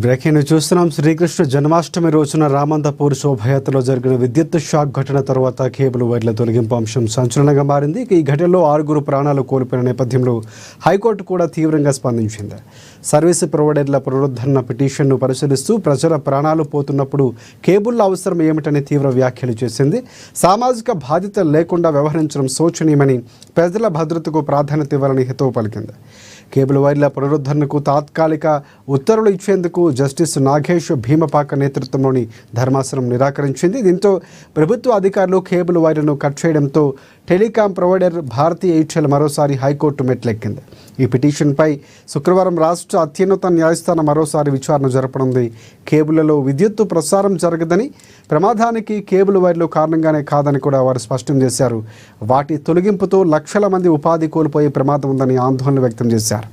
Breaking చూస్తున్నాం. శ్రీకృష్ణ జన్మాష్టమి రోజున రామంతపూర్ శోభయాత్రలో జరిగిన విద్యుత్ షాక్ ఘటన తర్వాత కేబుల్ వైర్ల తొలగింపు అంశం సంచలనంగా మారింది. ఈ ఘటనలో 6 ప్రాణాలు కోల్పోయిన నేపథ్యంలో హైకోర్టు కూడా తీవ్రంగా స్పందించింది. సర్వీసు ప్రొవైడర్ల పునరుద్ధరణ పిటిషన్ను పరిశీలిస్తూ ప్రజల ప్రాణాలు పోతున్నప్పుడు కేబుల్ల అవసరం ఏమిటని తీవ్ర వ్యాఖ్యలు చేసింది. సామాజిక బాధ్యత లేకుండా వ్యవహరించడం శోచనీయమని, ప్రజల భద్రతకు ప్రాధాన్యత ఇవ్వాలని హితవు పలికింది. కేబుల్ వైర్ల పునరుద్ధరణకు తాత్కాలిక ఉత్తర్వులు ఇచ్చేందుకు జస్టిస్ నాగేష్ భీమపాక నేతృత్వంలోని ధర్మాసనం నిరాకరించింది. దీంతో ప్రభుత్వ అధికారులు కేబుల్ వైర్లను కట్ చేయడంతో టెలికాం ప్రొవైడర్ భారతీ ఎయిర్టెల్ మరోసారి హైకోర్టు మెట్లెక్కింది. ఈ పిటిషన్పై శుక్రవారం రాష్ట్ర అత్యున్నత న్యాయస్థానం మరోసారి విచారణ జరపనుంది. కేబుళ్లలో విద్యుత్తు ప్రసారం జరగదని, ప్రమాదానికి కేబుల్ వైర్లు కారణంగానే కాదని కూడా వారు స్పష్టం చేశారు. వాటి తొలగింపుతో లక్షల మంది ఉపాధి కోల్పోయే ప్రమాదం ఉందని ఆందోళన వ్యక్తం చేశారు.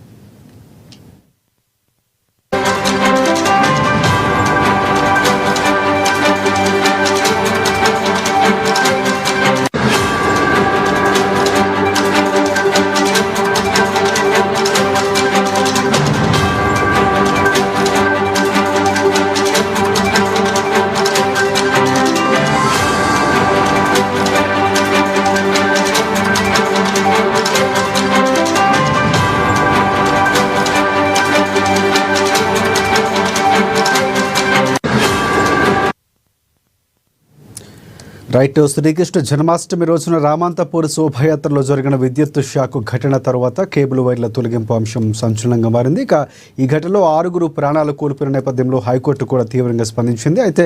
రైట్. శ్రీకృష్ణ జన్మాష్టమి రోజున రామంతపూర్ శోభయాత్రలో జరిగిన విద్యుత్ షాక్ ఘటన తర్వాత కేబుల్ వైర్ల తొలగింపు అంశం సంచలనంగా మారింది. ఇక ఈ ఘటనలో 6 ప్రాణాలు కోల్పోయిన నేపథ్యంలో హైకోర్టు కూడా తీవ్రంగా స్పందించింది. అయితే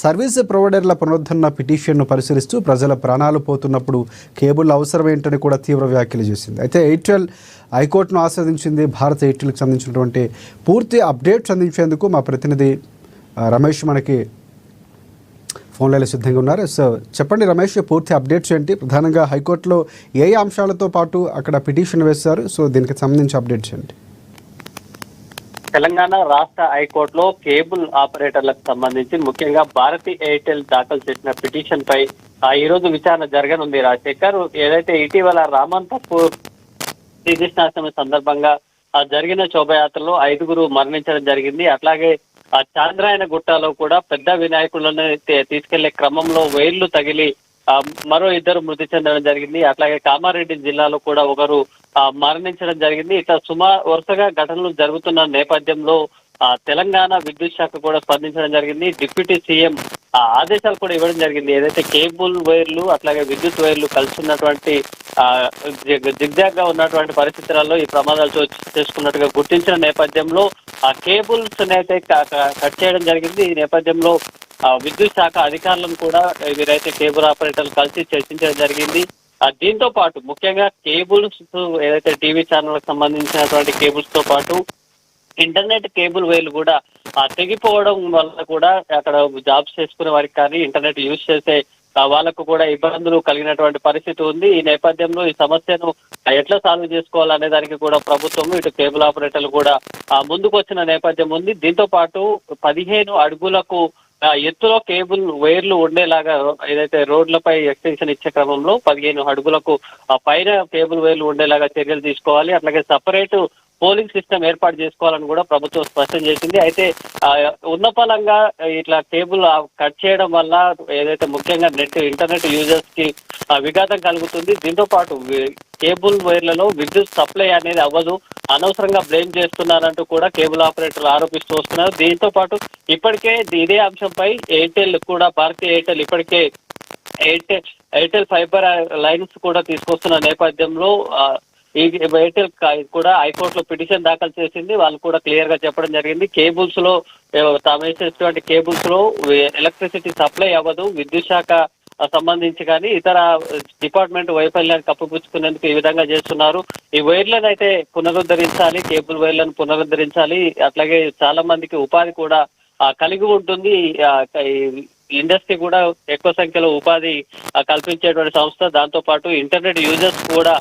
సర్వీసు ప్రొవైడర్ల పునరుద్ధరణ పిటిషన్ను పరిశీలిస్తూ ప్రజల ప్రాణాలు పోతున్నప్పుడు కేబుల్ అవసరం ఏంటని కూడా తీవ్ర వ్యాఖ్యలు చేసింది. అయితే ఎయిర్టెల్ హైకోర్టును ఆస్వాదించింది. భారత్ ఎయిర్టెల్కి సంబంధించినటువంటి పూర్తి అప్డేట్స్ అందించేందుకు మా ప్రతినిధి రమేష్ మనకి ఫోన్ లైన్లో సిద్ధంగా ఉన్నారు. సో చెప్పండి రమేష్, పూర్తి అప్డేట్స్ ఏంటి? ప్రధానంగా హైకోర్టులో ఏ అంశాలతో పాటు అక్కడ పిటిషన్ వేశారు? సో దీనికి సంబంధించి అప్డేట్స్ ఏంటి? తెలంగాణ రాష్ట్ర హైకోర్టులో కేబుల్ ఆపరేటర్లకు సంబంధించి ముఖ్యంగా భారతీ ఎయిర్టెల్ దాఖలు చేసిన పిటిషన్ పై ఈ రోజు విచారణ జరగనుంది. రాజశేఖర్, ఏదైతే ఇటీవల రామంతపూర్ శ్రీకృష్ణాష్టమి సందర్భంగా జరిగిన శోభయాత్రలో 5 మరణించడం జరిగింది. అట్లాగే చాంద్రాయన గుట్టలో కూడా పెద్ద వినాయకులను తీసుకెళ్లే క్రమంలో వైర్లు తగిలి మరో 2 మృతి చెందడం జరిగింది. అట్లాగే కామారెడ్డి జిల్లాలో కూడా 1 మరణించడం జరిగింది. ఇట్లా వరుసగా ఘటనలు జరుగుతున్న నేపథ్యంలో తెలంగాణ విద్యుత్ శాఖ కూడా స్పందించడం జరిగింది. డిప్యూటీ సీఎం ఆదేశాలు కూడా ఇవ్వడం జరిగింది. ఏదైతే కేబుల్ వైర్లు అట్లాగే విద్యుత్ వైర్లు కలిసినటువంటి జిగ్జాగ్ గా ఉన్నటువంటి పరిస్థితులలో ఈ ప్రమాదాలు చేసుకున్నట్టుగా గుర్తించిన నేపథ్యంలో ఆ కేబుల్స్ అయితే కట్ చేయడం జరిగింది. ఈ నేపథ్యంలో విద్యుత్ శాఖ అధికారులను కూడా వీరైతే కేబుల్ ఆపరేటర్లు కలిసి చర్చించడం జరిగింది. దీంతో పాటు ముఖ్యంగా కేబుల్స్ ఏదైతే టీవీ ఛానళ్ళకు సంబంధించినటువంటి కేబుల్స్ తో పాటు ఇంటర్నెట్ కేబుల్ వైర్లు కూడా తెగిపోవడం వల్ల కూడా అక్కడ జాబ్స్ చేసుకునే వారికి కానీ ఇంటర్నెట్ యూజ్ చేసే వాళ్ళకు కూడా ఇబ్బందులు కలిగినటువంటి పరిస్థితి ఉంది. ఈ నేపథ్యంలో ఈ సమస్యను ఎట్లా సాల్వ్ చేసుకోవాలనే దానికి కూడా ప్రభుత్వం ఇటు కేబుల్ ఆపరేటర్లు కూడా ముందుకు వచ్చిన నేపథ్యం ఉంది. దీంతో పాటు 15 అడుగులకు ఎత్తులో కేబుల్ వైర్లు ఉండేలాగా ఏదైతే రోడ్లపై ఎక్స్టెన్షన్ ఇచ్చే క్రమంలో 15 అడుగులకు పైన కేబుల్ వైర్లు ఉండేలాగా చర్యలు తీసుకోవాలి. అట్లాగే సపరేట్ పోలింగ్ సిస్టమ్ ఏర్పాటు చేసుకోవాలని కూడా ప్రభుత్వం స్పష్టం చేసింది. అయితే ఉన్నపలంగా ఇట్లా కేబుల్ కట్ చేయడం వల్ల ఏదైతే ముఖ్యంగా ఇంటర్నెట్ యూజర్స్ కి విఘాతం కలుగుతుంది. దీంతో పాటు కేబుల్ వైర్లలో విద్యుత్ సప్లై అనేది అవ్వదు, అనవసరంగా బ్లేమ్ చేస్తున్నారంటూ కూడా కేబుల్ ఆపరేటర్లు ఆరోపిస్తూ వస్తున్నారు. దీంతో పాటు ఇప్పటికే ఇదే అంశంపై ఎయిర్టెల్ కూడా భారతీయ ఎయిర్టెల్ ఇప్పటికే ఎయిర్టెల్ ఫైబర్ లైన్స్ కూడా తీసుకొస్తున్న నేపథ్యంలో ఈ ఎయిర్టెల్ కూడా హైకోర్టులో పిటిషన్ దాఖలు చేసింది. వాళ్ళు కూడా క్లియర్ గా చెప్పడం జరిగింది. కేబుల్స్ లో తాము వేసేటువంటి కేబుల్స్ లో ఎలక్ట్రిసిటీ సప్లై అవ్వదు, విద్యుత్ శాఖ సంబంధించి కానీ ఇతర డిపార్ట్మెంట్ వైఫల్యాన్ని కప్పిపుచ్చుకునేందుకు ఈ విధంగా చేస్తున్నారు. ఈ వైర్లను అయితే పునరుద్ధరించాలి, కేబుల్ వైర్లను పునరుద్ధరించాలి. అట్లాగే చాలా మందికి ఉపాధి కూడా కలిగి ఉంటుంది. ఇండస్ట్రీ కూడా ఎక్కువ సంఖ్యలో ఉపాధి కల్పించేటువంటి సంస్థ. దాంతో పాటు ఇంటర్నెట్ యూజర్స్ కూడా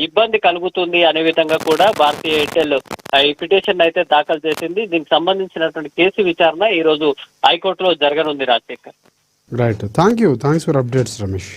ఇబ్బంది కలుగుతుంది అనే విధంగా కూడా భారతీయ ఎయిర్టెల్ ఈ పిటిషన్ అయితే దాఖలు చేసింది. దీనికి సంబంధించినటువంటి కేసు విచారణ ఈ రోజు హైకోర్టులో జరగనుంది. Rajasekhar, right. Thanks for updates Ramesh.